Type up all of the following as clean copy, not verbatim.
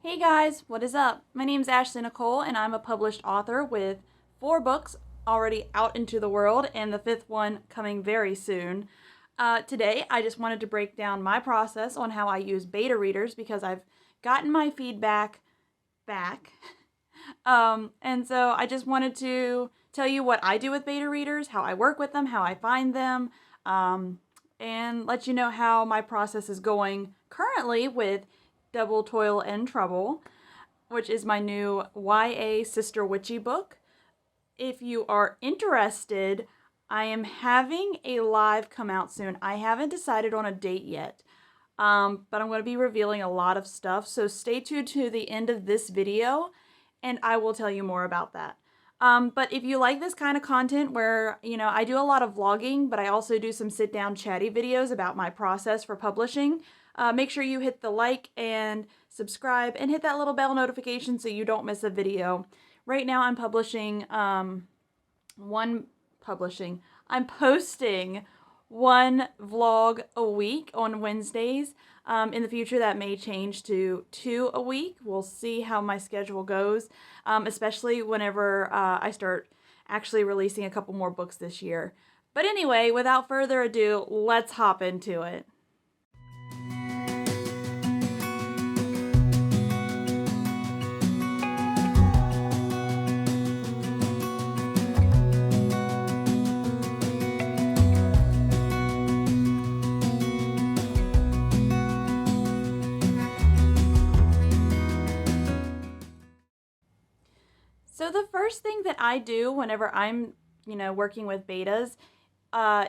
Hey guys, what is up? My name is Ashley Nicole, and I'm a published author with 4 books already out into the world, and the 5th one coming very soon. Today, I just wanted to break down my process on how I use beta readers because I've gotten my feedback back. And so I just wanted to tell you what I do with beta readers, how I work with them, how I find them, and let you know how my process is going currently with Double Toil and Trouble, which is my new YA Sister Witchy book. If you are interested, I am having a live come out soon. I haven't decided on a date yet, but I'm going to be revealing a lot of stuff, so stay tuned to the end of this video, and I will tell you more about that. But if you like this kind of content where, I do a lot of vlogging, but I also do some sit-down chatty videos about my process for publishing, make sure you hit the like and subscribe and hit that little bell notification so you don't miss a video. Right now I'm posting one vlog a week on Wednesdays. In the future, that may change to 2 a week. We'll see how my schedule goes, especially whenever I start actually releasing a couple more books this year. But anyway, without further ado, let's hop into it. So the first thing that I do whenever I'm, working with betas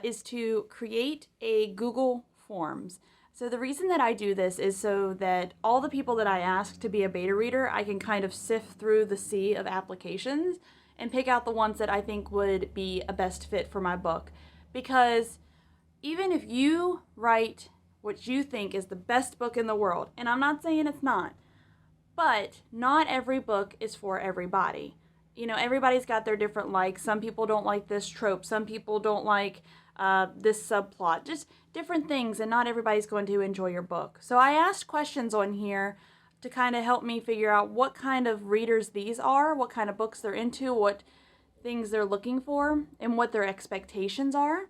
is to create a Google Forms. So the reason that I do this is so that all the people that I ask to be a beta reader, I can kind of sift through the sea of applications and pick out the ones that I think would be a best fit for my book. Because even if you write what you think is the best book in the world, and I'm not saying it's not, but not every book is for everybody. Everybody's got their different likes. Some people don't like this trope. Some people don't like this subplot. Just different things, and not everybody's going to enjoy your book. So I asked questions on here to kind of help me figure out what kind of readers these are, what kind of books they're into, what things they're looking for, and what their expectations are.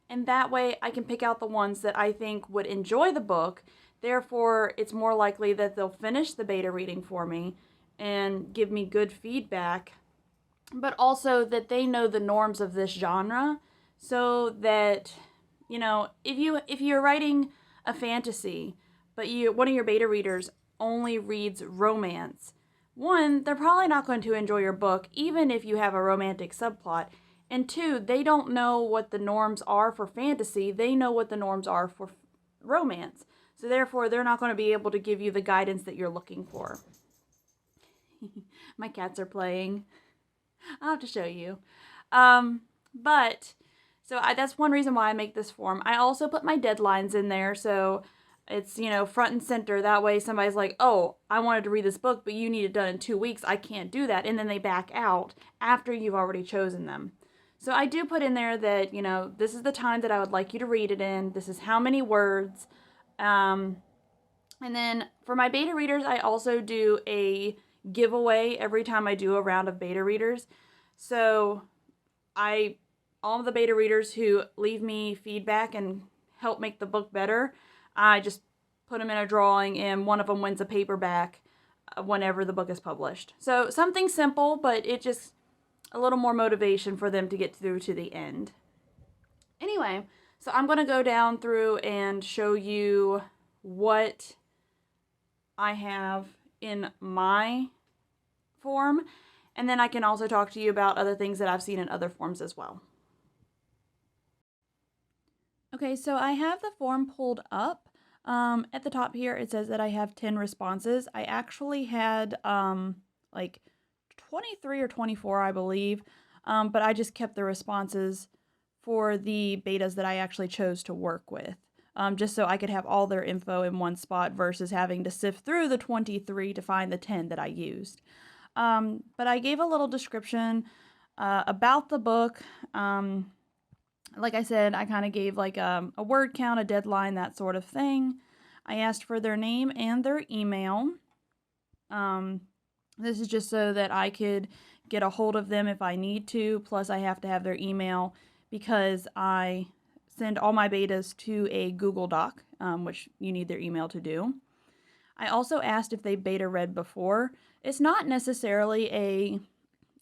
And that way I can pick out the ones that I think would enjoy the book. Therefore, it's more likely that they'll finish the beta reading for me and give me good feedback, but also that they know the norms of this genre, so that, if you're writing a fantasy, but one of your beta readers only reads romance, one, they're probably not going to enjoy your book, even if you have a romantic subplot. And two, they don't know what the norms are for fantasy. They know what the norms are for romance. So therefore, they're not going to be able to give you the guidance that you're looking for. My cats are playing. I'll have to show you. That's one reason why I make this form. I also put my deadlines in there, so it's, front and center. That way somebody's like, oh, I wanted to read this book, but you need it done in 2 weeks. I can't do that. And then they back out after you've already chosen them. So I do put in there that, this is the time that I would like you to read it in. This is how many words. And then for my beta readers, I also do a giveaway every time I do a round of beta readers. So all of the beta readers who leave me feedback and help make the book better, I just put them in a drawing, and one of them wins a paperback whenever the book is published. So something simple, but it just a little more motivation for them to get through to the end. Anyway, so I'm going to go down through and show you what I have in my form, and then I can also talk to you about other things that I've seen in other forms as well. Okay, so I have the form pulled up. At the top here, it says that I have 10 responses. I actually had like 23 or 24, I believe, but I just kept the responses for the betas that I actually chose to work with, just so I could have all their info in one spot versus having to sift through the 23 to find the 10 that I used. But I gave a little description about the book. Like I said, I kind of gave like a word count, a deadline, that sort of thing. I asked for their name and their email. This is just so that I could get a hold of them if I need to. Plus, I have to have their email because I send all my betas to a Google Doc, which you need their email to do. I also asked if they beta read before. It's not necessarily a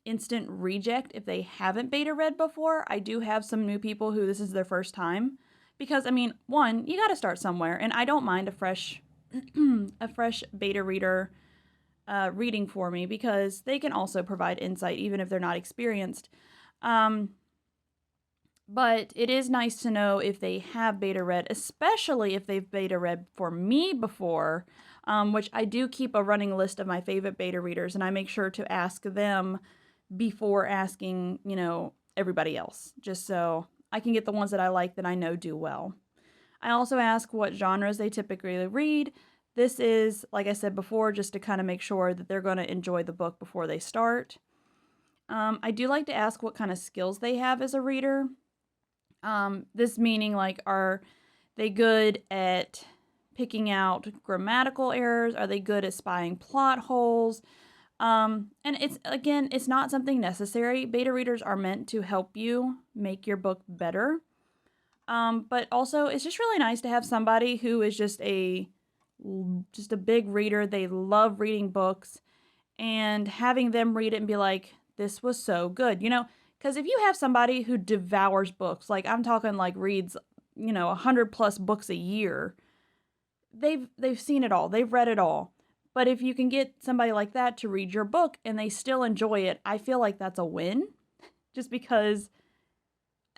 instant reject if they haven't beta read before. I do have some new people who this is their first time. Because, I mean, one, you got to start somewhere, and I don't mind a fresh beta reader reading for me because they can also provide insight even if they're not experienced. But it is nice to know if they have beta read, especially if they've beta read for me before, which I do keep a running list of my favorite beta readers, and I make sure to ask them before asking, everybody else, just so I can get the ones that I like that I know do well. I also ask what genres they typically read. This is, like I said before, just to kind of make sure that they're going to enjoy the book before they start. I do like to ask what kind of skills they have as a reader. This meaning, like, are they good at picking out grammatical errors? Are they good at spying plot holes? And it's not something necessary. Beta readers are meant to help you make your book better. But also, it's just really nice to have somebody who is just a big reader. They love reading books, and having them read it and be like, this was so good, because if you have somebody who devours books, like I'm talking like reads, 100+ books a year, they've seen it all, they've read it all. But if you can get somebody like that to read your book and they still enjoy it, I feel like that's a win. Just because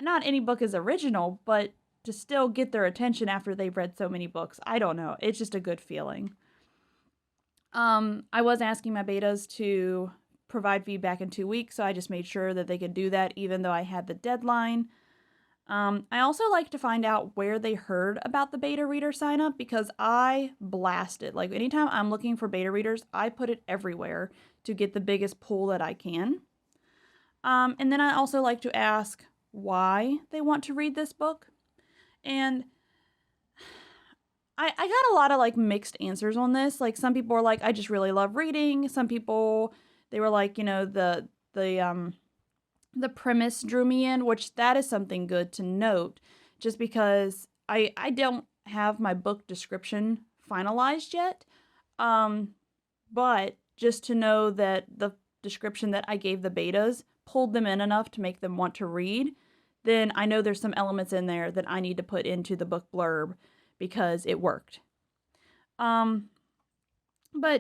not any book is original, but to still get their attention after they've read so many books, I don't know. It's just a good feeling. I was asking my betas to provide feedback in 2 weeks, so I just made sure that they could do that even though I had the deadline. I also like to find out where they heard about the beta reader sign up because I blast it. Like anytime I'm looking for beta readers, I put it everywhere to get the biggest pool that I can. And then I also like to ask why they want to read this book. And I got a lot of like mixed answers on this. Like some people were like, I just really love reading. Some people, they were like, the premise drew me in, which that is something good to note, just because I don't have my book description finalized yet. But just to know that the description that I gave the betas pulled them in enough to make them want to read, then I know there's some elements in there that I need to put into the book blurb because it worked. But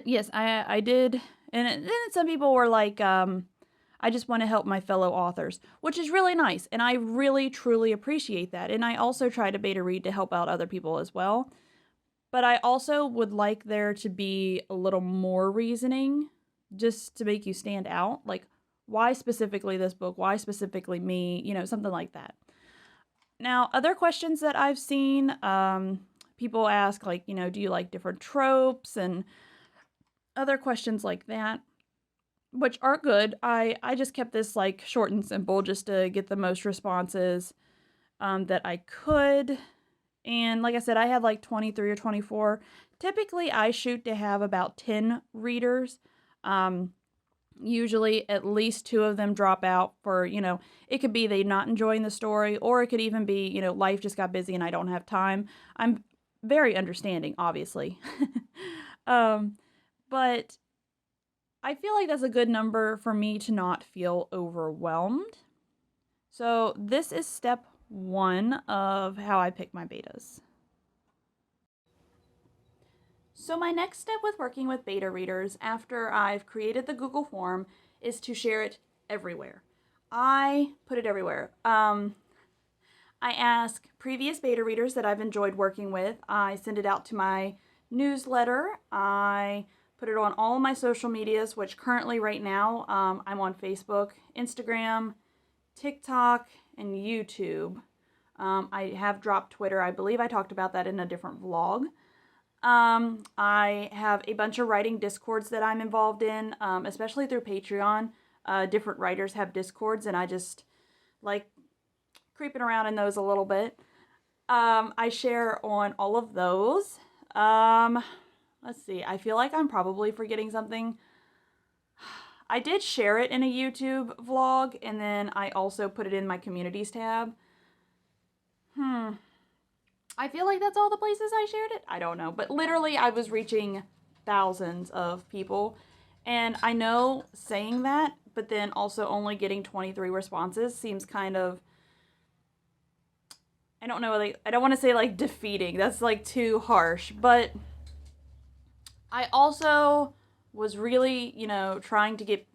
yes, I did. And then some people were like, I just want to help my fellow authors, which is really nice. And I really, truly appreciate that. And I also try to beta read to help out other people as well. But I also would like there to be a little more reasoning just to make you stand out. Like, why specifically this book? Why specifically me? Something like that. Now, other questions that I've seen, people ask, like, do you like different tropes and other questions like that, which are good. I just kept this like short and simple just to get the most responses that I could. And like I said, I had like 23 or 24. Typically, I shoot to have about 10 readers. Usually at least 2 of them drop out for, it could be they not enjoying the story, or it could even be, life just got busy and I don't have time. I'm very understanding, obviously. But I feel like that's a good number for me to not feel overwhelmed. So this is step 1 of how I pick my betas. So my next step with working with beta readers after I've created the Google form is to share it everywhere. I put it everywhere. I ask previous beta readers that I've enjoyed working with. I send it out to my newsletter. I put it on all of my social medias, which currently right now I'm on Facebook, Instagram, TikTok, and YouTube. I have dropped Twitter. I believe I talked about that in a different vlog. I have a bunch of writing discords that I'm involved in, especially through Patreon. Different writers have discords, and I just like creeping around in those a little bit. I share on all of those. let's see. I feel like I'm probably forgetting something. I did share it in a YouTube vlog, and then I also put it in my communities tab. I feel like that's all the places I shared it. I don't know. But literally, I was reaching thousands of people. And I know saying that, but then also only getting 23 responses seems kind of, I don't know, like, I don't want to say like defeating. That's like too harsh. But I also was really, trying to get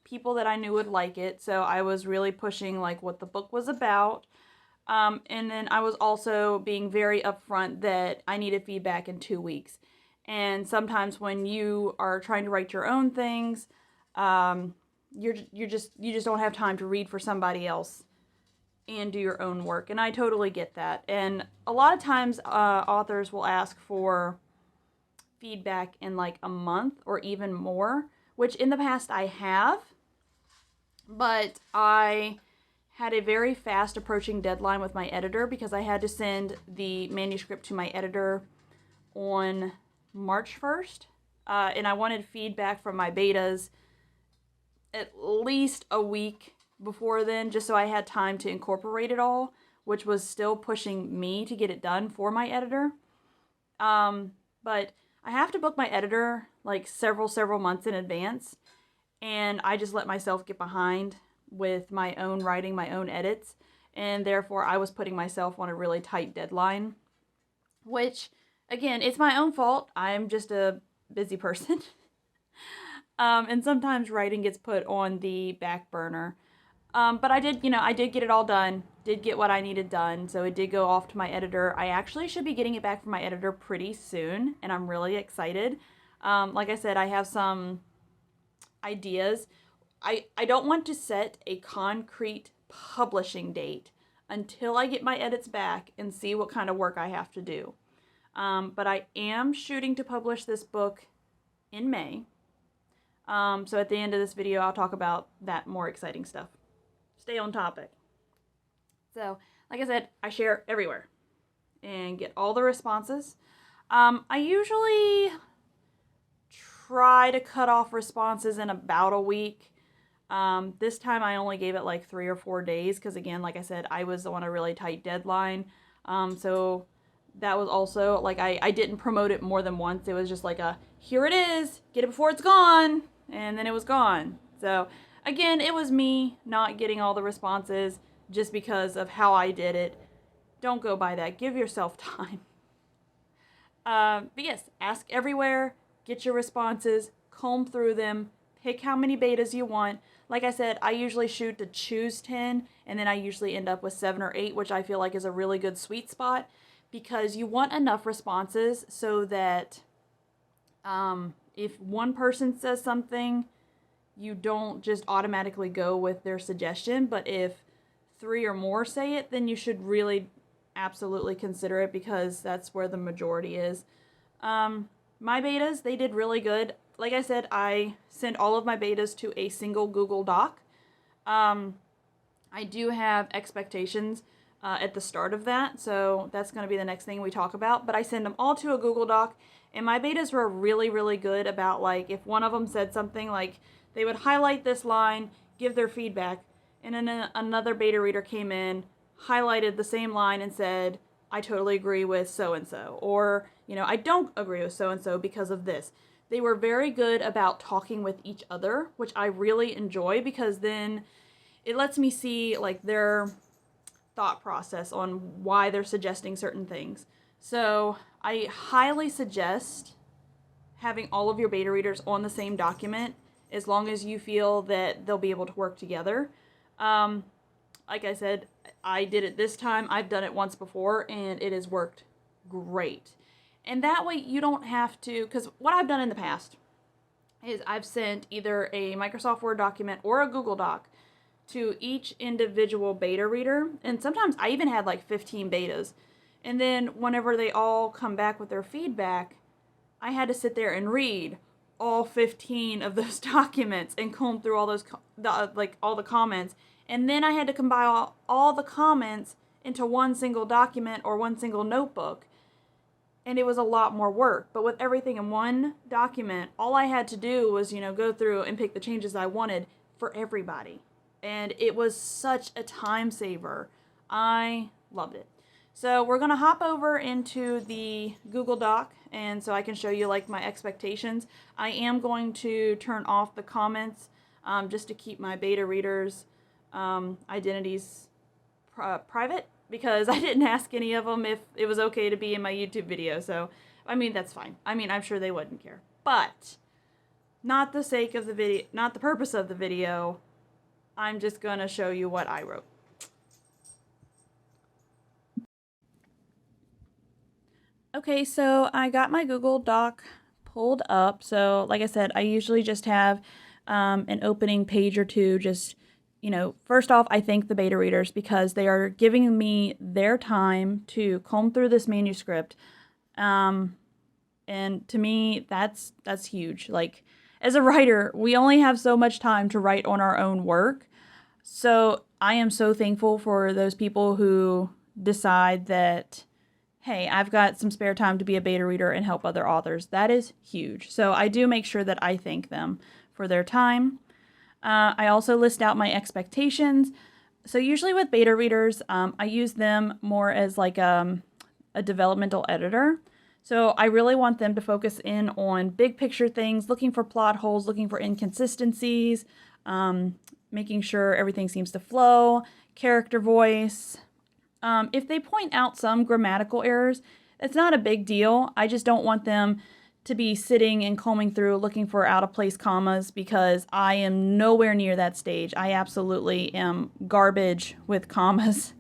people that I knew would like it. So I was really pushing like what the book was about. And then I was also being very upfront that I needed feedback in 2 weeks. And sometimes when you are trying to write your own things, you just don't have time to read for somebody else and do your own work. And I totally get that. And a lot of times authors will ask for feedback in like a month or even more, which in the past I have, but I had a very fast approaching deadline with my editor because I had to send the manuscript to my editor on March 1st, and I wanted feedback from my betas at least a week before then, just so I had time to incorporate it all, which was still pushing me to get it done for my editor. But I have to book my editor like several months in advance, and I just let myself get behind with my own writing, my own edits, and therefore I was putting myself on a really tight deadline, which, again, it's my own fault. I'm just a busy person. And sometimes writing gets put on the back burner. But I did get it all done, did get what I needed done, so it did go off to my editor. I actually should be getting it back from my editor pretty soon, and I'm really excited. Like I said, I have some ideas. I don't want to set a concrete publishing date until I get my edits back and see what kind of work I have to do. But I am shooting to publish this book in May. So at the end of this video, I'll talk about that more exciting stuff. Stay on topic. So, like I said, I share everywhere and get all the responses. I usually try to cut off responses in about a week. This time I only gave it like 3 or 4 days because, again, like I said, I was on a really tight deadline. So that was also, like, I didn't promote it more than once. It was just like here it is, get it before it's gone, and then it was gone. So, again, it was me not getting all the responses just because of how I did it. Don't go by that. Give yourself time. But yes, ask everywhere, get your responses, comb through them, pick how many betas you want. Like I said, I usually shoot to choose 10, and then I usually end up with 7 or 8, which I feel like is a really good sweet spot, because you want enough responses so that if one person says something, you don't just automatically go with their suggestion, but if 3 or more say it, then you should really absolutely consider it, because that's where the majority is. My betas, they did really good. Like I said, I sent all of my betas to a single Google Doc. I do have expectations at the start of that, so that's going to be the next thing we talk about. But I send them all to a Google Doc, and my betas were really, really good about, like, if one of them said something, like, they would highlight this line, give their feedback, and then another beta reader came in, highlighted the same line and said, I totally agree with so-and-so, or, I don't agree with so-and-so because of this. They were very good about talking with each other, which I really enjoy, because then it lets me see, like, their thought process on why they're suggesting certain things. So I highly suggest having all of your beta readers on the same document, as long as you feel that they'll be able to work together. Like I said, I did it this time. I've done it once before, and it has worked great. And that way you don't have to, because what I've done in the past is I've sent either a Microsoft Word document or a Google Doc to each individual beta reader, and sometimes I even had like 15 betas. And then whenever they all come back with their feedback, I had to sit there and read all 15 of those documents and comb through all those, all the comments. And then I had to compile all the comments into one single document or one single notebook. and it was a lot more work. But with everything in one document, all I had to do was, go through and pick the changes I wanted for everybody. And it was such a time saver. I loved it. So we're going to hop over into the Google Doc, and so I can show you like my expectations. I am going to turn off the comments just to keep my beta readers' identities private, because I didn't ask any of them if it was okay to be in my YouTube video. So, I mean, that's fine. I mean, I'm sure they wouldn't care. But, not the sake of the video, not the purpose of the video, I'm just going to show you what I wrote. Okay, so I got my Google Doc pulled up. So, like I said, I usually just have an opening page or two. Just, first off, I thank the beta readers because they are giving me their time to comb through this manuscript. And to me, that's huge. Like, as a writer, we only have so much time to write on our own work. So I am so thankful for those people who decide that, hey, I've got some spare time to be a beta reader and help other authors. That is huge. So I do make sure that I thank them for their time. I also list out my expectations. So usually with beta readers, I use them more as like a developmental editor. So I really want them to focus in on big picture things, looking for plot holes, looking for inconsistencies, making sure everything seems to flow, character voice. If they point out some grammatical errors, it's not a big deal. I just don't want them to be sitting and combing through looking for out-of-place commas, because I am nowhere near that stage. I absolutely am garbage with commas,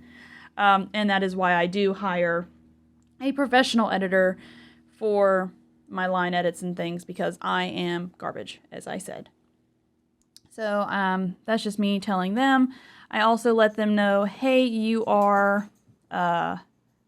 and that is why I do hire a professional editor for my line edits and things, because I am garbage, as I said. So that's just me telling them. I also let them know, hey, you are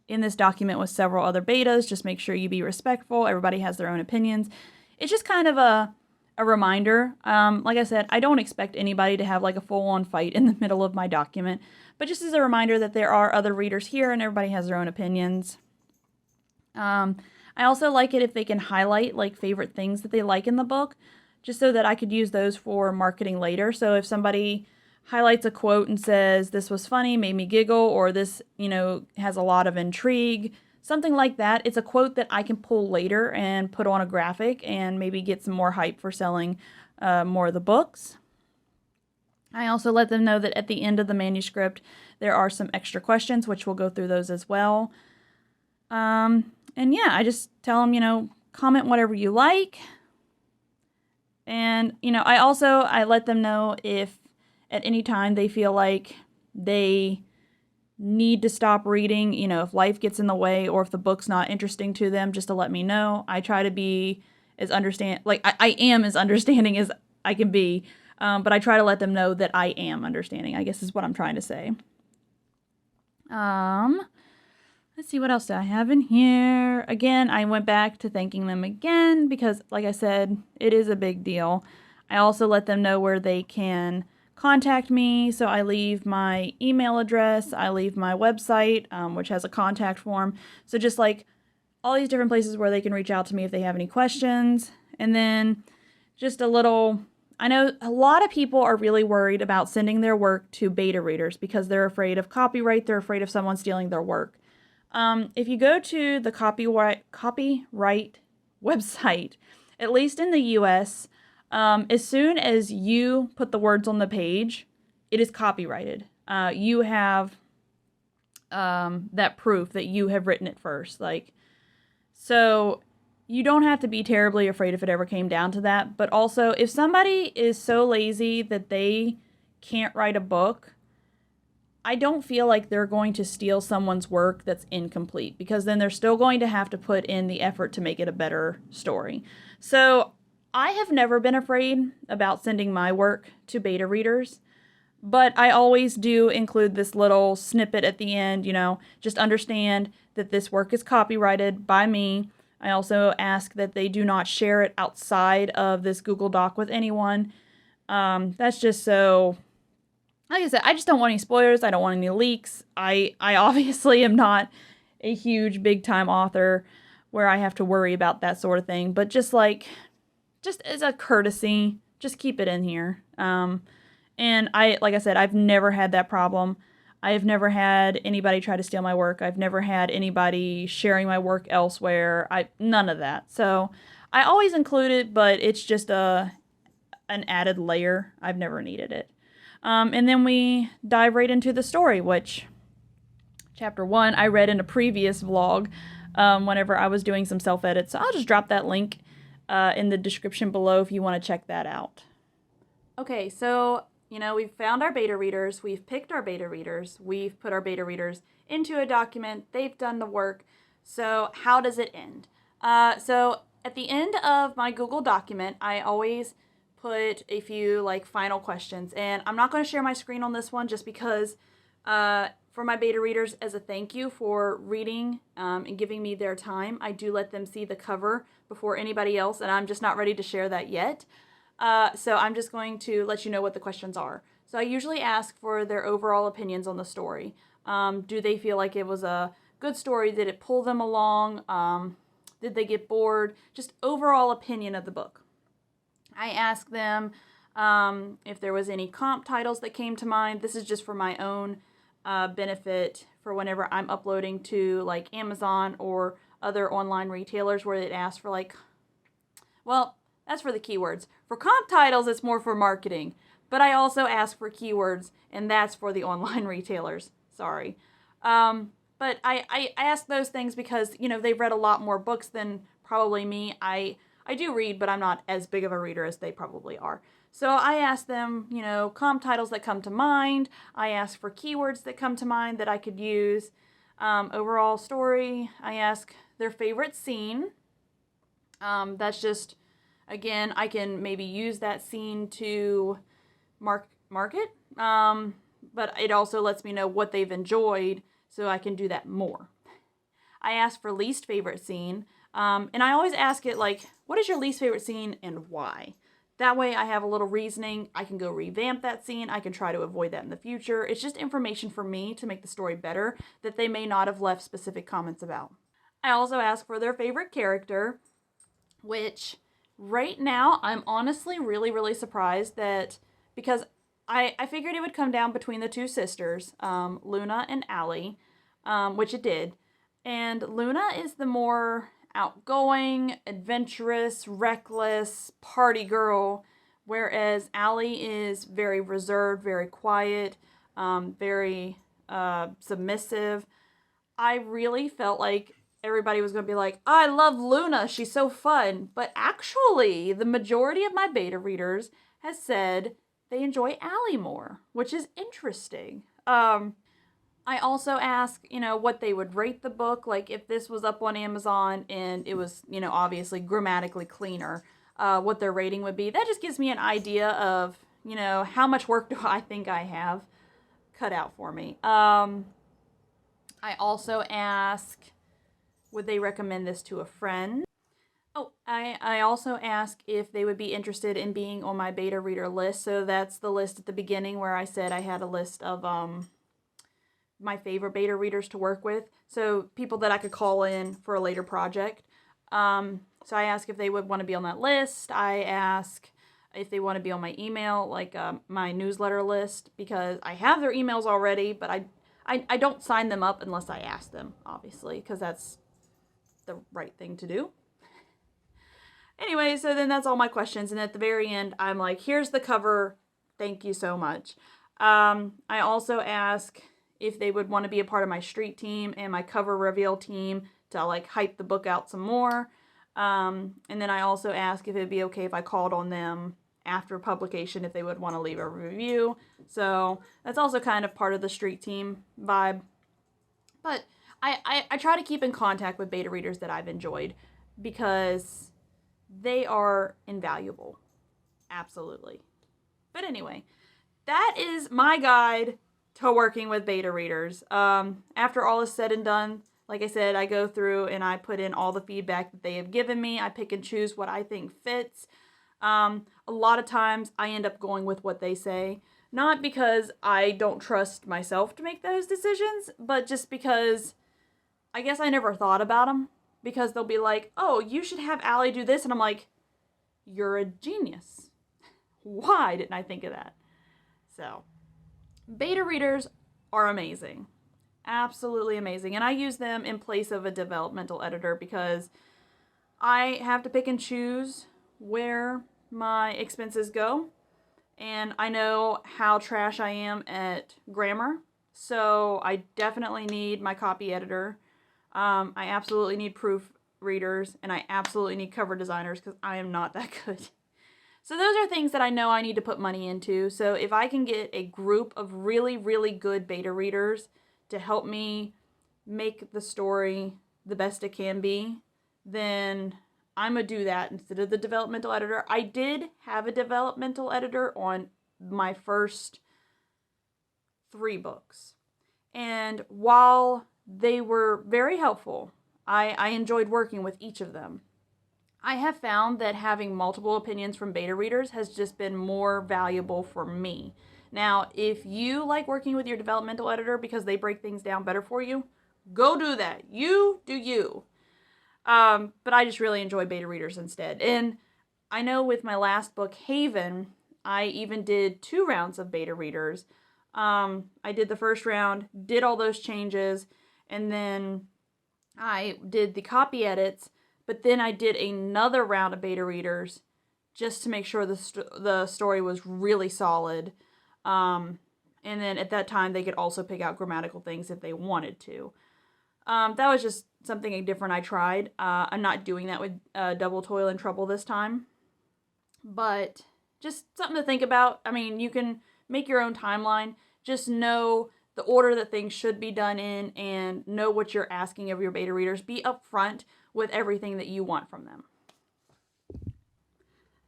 in this document with several other betas. Just make sure you be respectful. Everybody has their own opinions. It's just kind of a reminder. Like I said, I don't expect anybody to have like a full-on fight in the middle of my document, but just as a reminder that there are other readers here and everybody has their own opinions. I also like it if they can highlight like favorite things that they like in the book, just so that I could use those for marketing later. So if somebody highlights a quote and says, this was funny, made me giggle, or this, has a lot of intrigue, something like that. It's a quote that I can pull later and put on a graphic and maybe get some more hype for selling more of the books. I also let them know that at the end of the manuscript, there are some extra questions, which we'll go through those as well. And yeah, I just tell them, comment whatever you like. And, I let them know if at any time they feel like they need to stop reading, if life gets in the way or if the book's not interesting to them, just to let me know. I try to be as I am as understanding as I can be, but I try to let them know that I am understanding, I guess is what I'm trying to say. Let's see, what else do I have in here? Again, I went back to thanking them again because, like I said, it is a big deal. I also let them know where they can contact me. So I leave my email address, I leave my website, which has a contact form. So just like all these different places where they can reach out to me if they have any questions. And then just a little, I know a lot of people are really worried about sending their work to beta readers because they're afraid of copyright, they're afraid of someone stealing their work. If you go to the copyright website, at least in the US, as soon as you put the words on the page, it is copyrighted. You have that proof that you have written it first. So you don't have to be terribly afraid if it ever came down to that. But also, if somebody is so lazy that they can't write a book, I don't feel like they're going to steal someone's work that's incomplete, because then they're still going to have to put in the effort to make it a better story. So I have never been afraid about sending my work to beta readers, but I always do include this little snippet at the end, just understand that this work is copyrighted by me. I also ask that they do not share it outside of this Google Doc with anyone. That's just so, like I said, I just don't want any spoilers. I don't want any leaks. I obviously am not a huge big time author where I have to worry about that sort of thing. But just as a courtesy, just keep it in here. And like I said, I've never had that problem. I've never had anybody try to steal my work. I've never had anybody sharing my work elsewhere. None of that. So I always include it, but it's just an added layer. I've never needed it. And then we dive right into the story, which chapter 1 I read in a previous vlog whenever I was doing some self-edits. So I'll just drop that link in the description below if you want to check that out. Okay, so we've found our beta readers, we've picked our beta readers, we've put our beta readers into a document, they've done the work. So how does it end? So at the end of my Google document, I always put a few final questions, and I'm not going to share my screen on this one just because for my beta readers, as a thank you for reading and giving me their time, I do let them see the cover before anybody else, and I'm just not ready to share that yet. So I'm just going to let you know what the questions are. So I usually ask for their overall opinions on the story. Do they feel like it was a good story? Did it pull them along? Did they get bored? Just overall opinion of the book. I ask them if there was any comp titles that came to mind. This is just for my own benefit for whenever I'm uploading to Amazon or other online retailers where it asks for that's for the keywords. For comp titles, it's more for marketing. But I also ask for keywords, and that's for the online retailers. Sorry. But I ask those things because, they've read a lot more books than probably me. I do read, but I'm not as big of a reader as they probably are. So I ask them, comp titles that come to mind. I ask for keywords that come to mind that I could use. Overall story. I ask their favorite scene. That's just... Again, I can maybe use that scene to market, but it also lets me know what they've enjoyed, so I can do that more. I ask for least favorite scene, and I always ask it what is your least favorite scene and why? That way I have a little reasoning. I can go revamp that scene. I can try to avoid that in the future. It's just information for me to make the story better that they may not have left specific comments about. I also ask for their favorite character, which... Right now, I'm honestly really, really surprised that, because I figured it would come down between the two sisters, Luna and Allie, which it did. And Luna is the more outgoing, adventurous, reckless, party girl, whereas Allie is very reserved, very quiet, very submissive. I really felt like everybody was going to be like, oh, I love Luna, she's so fun. But actually, the majority of my beta readers has said they enjoy Allie more, which is interesting. I also ask, what they would rate the book. If this was up on Amazon and it was, obviously grammatically cleaner, what their rating would be. That just gives me an idea of, how much work do I think I have cut out for me. I also ask... Would they recommend this to a friend? Oh, I also ask if they would be interested in being on my beta reader list. So that's the list at the beginning where I said I had a list of my favorite beta readers to work with. So people that I could call in for a later project. So I ask if they would want to be on that list. I ask if they want to be on my email, my newsletter list, because I have their emails already, but I don't sign them up unless I ask them, obviously, because that's the right thing to do. Anyway, so then that's all my questions, and at the very end I'm like, here's the cover, thank you so much. I also ask if they would want to be a part of my street team and my cover reveal team to hype the book out some more. And then I also ask if it'd be okay if I called on them after publication if they would want to leave a review. So that's also kind of part of the street team vibe. But I try to keep in contact with beta readers that I've enjoyed because they are invaluable. Absolutely. But anyway, that is my guide to working with beta readers. After all is said and done, like I said, I go through and I put in all the feedback that they have given me. I pick and choose what I think fits. A lot of times I end up going with what they say. Not because I don't trust myself to make those decisions, but just because I guess I never thought about them because they'll be like, oh, you should have Allie do this. And I'm like, you're a genius. Why didn't I think of that? So, beta readers are amazing. Absolutely amazing. And I use them in place of a developmental editor because I have to pick and choose where my expenses go. And I know how trash I am at grammar. So I definitely need my copy editor. I absolutely need proofreaders. And I absolutely need cover designers because I am not that good. So those are things that I know I need to put money into. So if I can get a group of really, really good beta readers to help me make the story the best it can be, then I'm going to do that instead of the developmental editor. I did have a developmental editor on my first 3 books. And while they were very helpful, I enjoyed working with each of them. I have found that having multiple opinions from beta readers has just been more valuable for me. Now, if you like working with your developmental editor because they break things down better for you, go do that. You do you. But I just really enjoy beta readers instead. And I know with my last book, Haven, I even did 2 rounds of beta readers. I did the first round, did all those changes, and then I did the copy edits. But then I did another round of beta readers just to make sure the story was really solid. And then at that time, they could also pick out grammatical things if they wanted to. That was just something different I tried. I'm not doing that with Double Toil and Trouble this time. But just something to think about. I mean, you can make your own timeline. Just know the order that things should be done in and know what you're asking of your beta readers. Be upfront with everything that you want from them.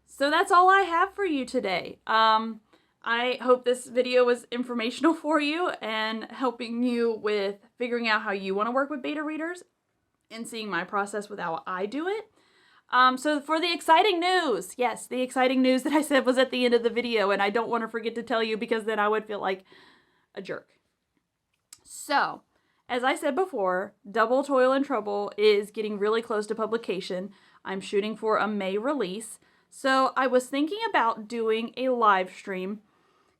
So that's all I have for you today. I hope this video was informational for you and helping you with figuring out how you want to work with beta readers and seeing my process with how I do it. So for the exciting news, yes, the exciting news that I said was at the end of the video, and I don't want to forget to tell you because then I would feel like a jerk. So, as I said before, Double Toil and Trouble is getting really close to publication. I'm shooting for a May release. So I was thinking about doing a live stream,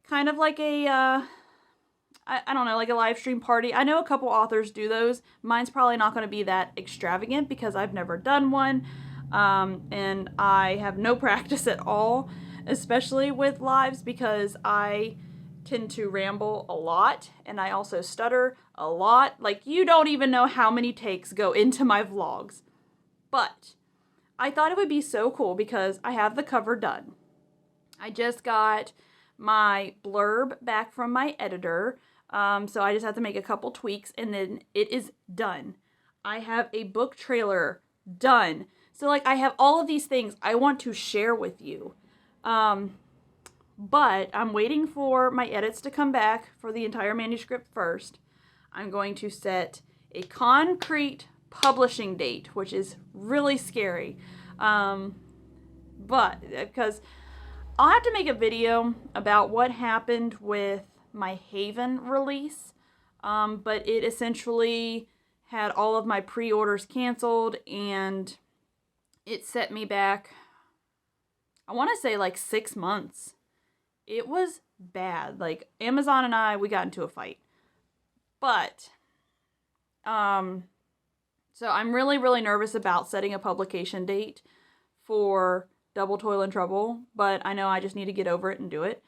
kind of like a, I don't know, like a live stream party. I know a couple authors do those. Mine's probably not going to be that extravagant because I've never done one. And I have no practice at all, especially with lives because I tend to ramble a lot and I also stutter a lot. Like, you don't even know how many takes go into my vlogs. But I thought it would be so cool because I have the cover done. I just got my blurb back from my editor, so I just have to make a couple tweaks and then it is done. I have a book trailer done. So like I have all of these things I want to share with you. But I'm waiting for my edits to come back for the entire manuscript first. I'm going to set a concrete publishing date, which is really scary. But because I'll have to make a video about what happened with my Haven release. But it essentially had all of my pre-orders canceled and it set me back, I want to say like 6 months. It was bad. Like, Amazon and we got into a fight. But, so I'm really, really nervous about setting a publication date for Double Toil and Trouble, but I know I just need to get over it and do it.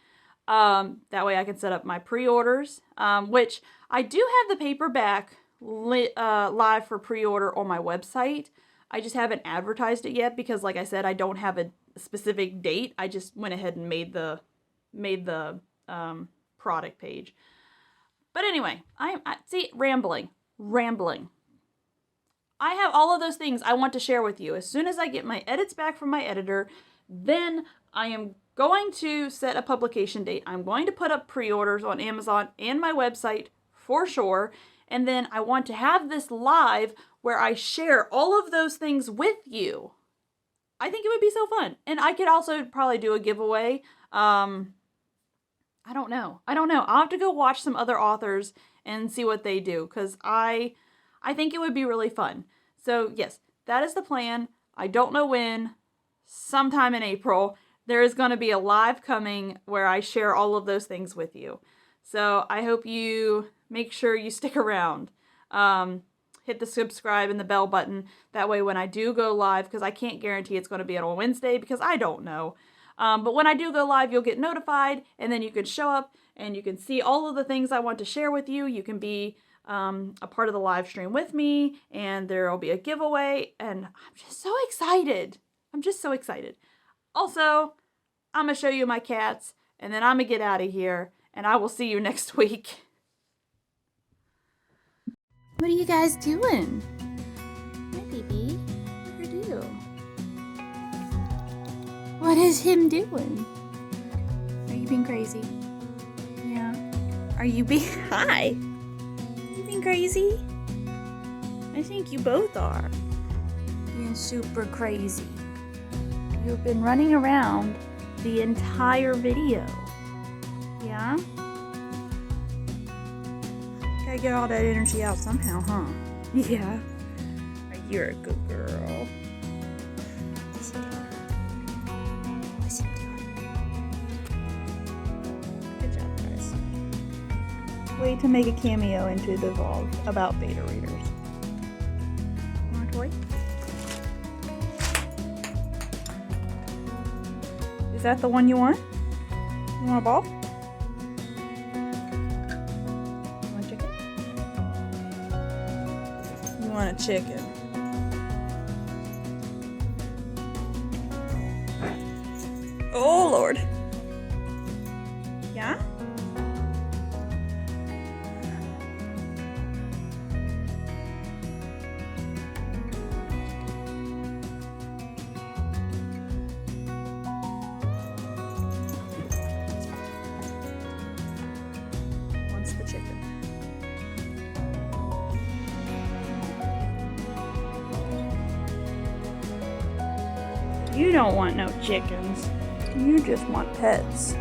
That way I can set up my pre-orders, which I do have the paperback live for pre-order on my website. I just haven't advertised it yet because, like I said, I don't have a specific date. I just went ahead and made the product page. But anyway, see, rambling. I have all of those things I want to share with you. As soon as I get my edits back from my editor, then I am going to set a publication date. I'm going to put up pre-orders on Amazon and my website for sure. And then I want to have this live where I share all of those things with you. I think it would be so fun. And I could also probably do a giveaway. I don't know. I'll have to go watch some other authors and see what they do because I think it would be really fun. So yes, that is the plan. I don't know when, sometime in April, there is going to be a live coming where I share all of those things with you. So I hope you make sure you stick around. Hit the subscribe and the bell button. That way when I do go live, because I can't guarantee it's going to be on Wednesday because I don't know. But when I do go live, you'll get notified, and then you can show up and you can see all of the things I want to share with you. You can be a part of the live stream with me, and there will be a giveaway, and I'm just so excited. I'm just so excited. Also, I'm going to show you my cats, and then I'm going to get out of here, and I will see you next week. What are you guys doing? Hi, baby. What are you? What is him doing? Are you being crazy? Yeah. Are you being... Hi. Are you being crazy? I think you both are. Being super crazy. You've been running around the entire video. Yeah? Gotta get all that energy out somehow, huh? Yeah. You're a good girl. What's he doing? What's he doing? Good job, guys. Way to make a cameo into the vlog about beta readers. Want a toy? Is that the one you want? You want a ball? Want a chicken. Oh Lord. Yeah? Wants the chicken. You don't want no chickens. You just want pets.